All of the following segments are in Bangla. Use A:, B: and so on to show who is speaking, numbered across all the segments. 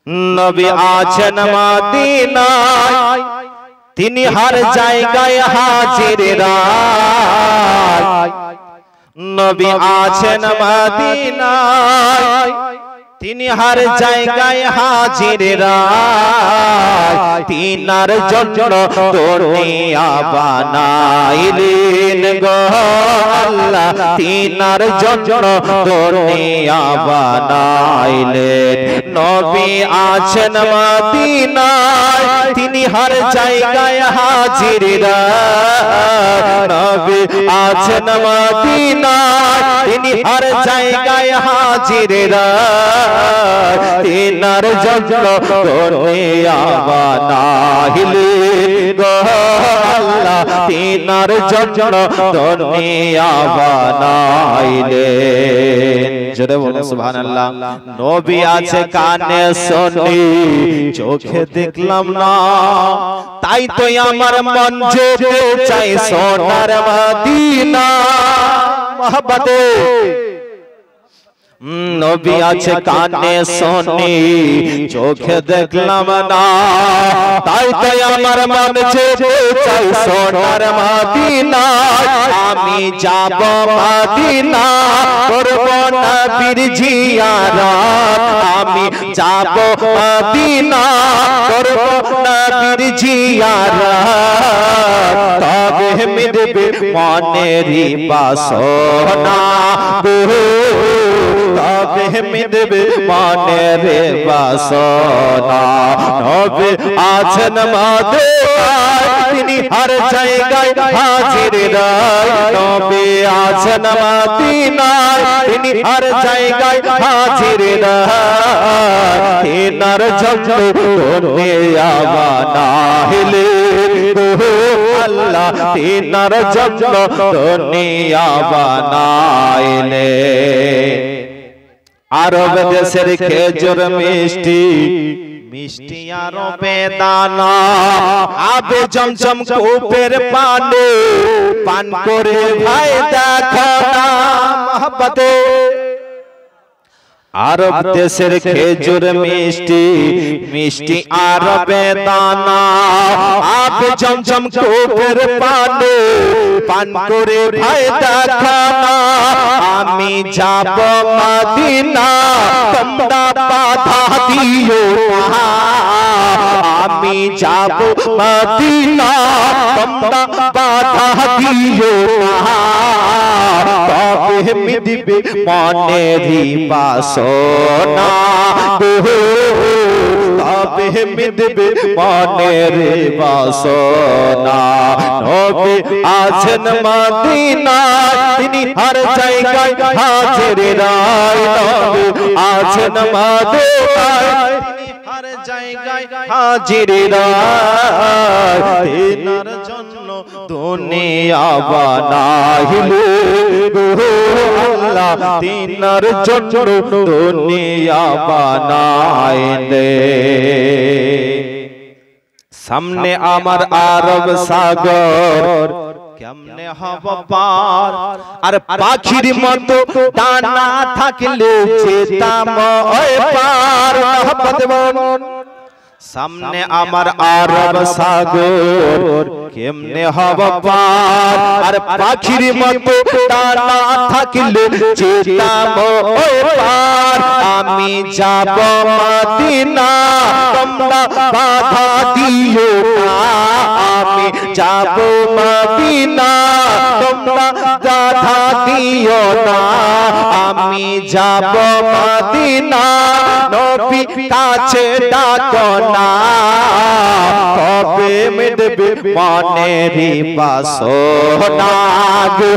A: নবী আছেন মদিনায় তিনি হর জায়গায় হাজির রায়। নবী আছেন মদিনায় তিনি হর জায়গায় হাজির রায়। তিনার জন্য দুনিয়া বানাইলেন গো আল্লাহ, তিনার জন্য দুনিয়া বানাইলেন। নবী আছেন মদিনায় তিনি হর জায়গায় হাজির রায়। নবী আছেন মদিনায় তিনি হর জায়গায় হাজির রায়। তিনার জন্য দুনিয়া বানাইলেন গো আল্লাহ, তিনার জন্য দুনিয়া বানাইলেন। জোরে বলুন সুবহানাল্লাহ। নবী আছে কানে শুনি চোখে দেখলাম না, তাই তো আমার মন যেতে চাই সোনার মদিনা। মহব্বতে নবী আছে কানে শুনি চোখে দেখলাম না, তাই তো আমার মন যেতে চাই সোনার মদিনা। আমি যাব মদিনা করব নবীর জিয়ারত, আমি যাব মদিনা করব নবীর জিয়ারত। তবে মিটবে মনেরই বাসনা, তবে মিটবে মনের বাসনা। নবী আছেন মদিনায় তিনি হর জায়গায় হাজির রায়। নবী আছেন মদিনায় তিনি হর জায়গায় হাজির রায়। তিনার জন্য দুনিয়া বানাইলেন গো আল্লাহ, তিনার জন্য দুনিয়া বানাইলেন। আরব দেশের খেজুর মিষ্টি মিষ্টি আরবে দানা, আবে জমজম কূপের পানি পান করে ভাই দেখো না। মহব্বতে আরব দেশের খেজুর মিষ্টি মিষ্টি আরবে দানা, আবে জমজম কূপের পানি পান করে ভাই দেখো না। আমি যাব মদিনা তোমরা বাধা দিও না, আমি যাব মদিনা তোমরা বাধা দিও না। তবে মিটবে মনেরই বাসনা, তবে মিটবে মনেরই বাসনা। নবী আছেন মদিনায় তিনি হর জায়গায় হাজির রায়। নবী আছেন মদিনায় তিনি হর জায়গায় হাজির রায়। তিনার জন্য দুনিয়া বানাইলেন গো আল্লাহ, তিনার জন্য দুনিয়া বানাইলেন। সামনে আমার আরব সাগর কেমনে হব পার, আর পাখির মতো ডানা থাকলে যেতাম ওই পার। মহব্বতে বলুন সামনে আমার আরব সাগর কেমনে হব পার, আর পাখির মতো ডানা থাকলে যেতাম ওই পার। আমি যাব মদিনা তোমরা বাধা দিও না, আমি যাব মদিনা তোমরা বাধা দিও না। আমি যাব মদিনা নবী কাছে ডাকো না, কবে মিটবে মনেরই বাসনা গো,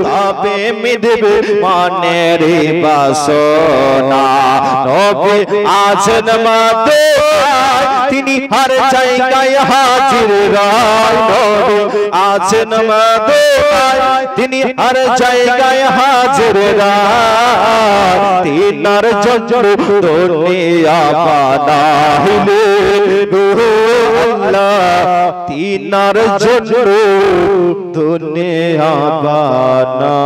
A: কবে মিটবে মনেরই বাসনা। নবী আছেন মদিনায় তিনি হর জায়গায় হাজির রায়। নবী আছেন মদিনায় তিনি হর জায়গায় হাজির রায়। তিনার জন্য দুনিয়া বানাইলেন গো আল্লাহ, তিনার জন্য দুনিয়া বানাইলেন।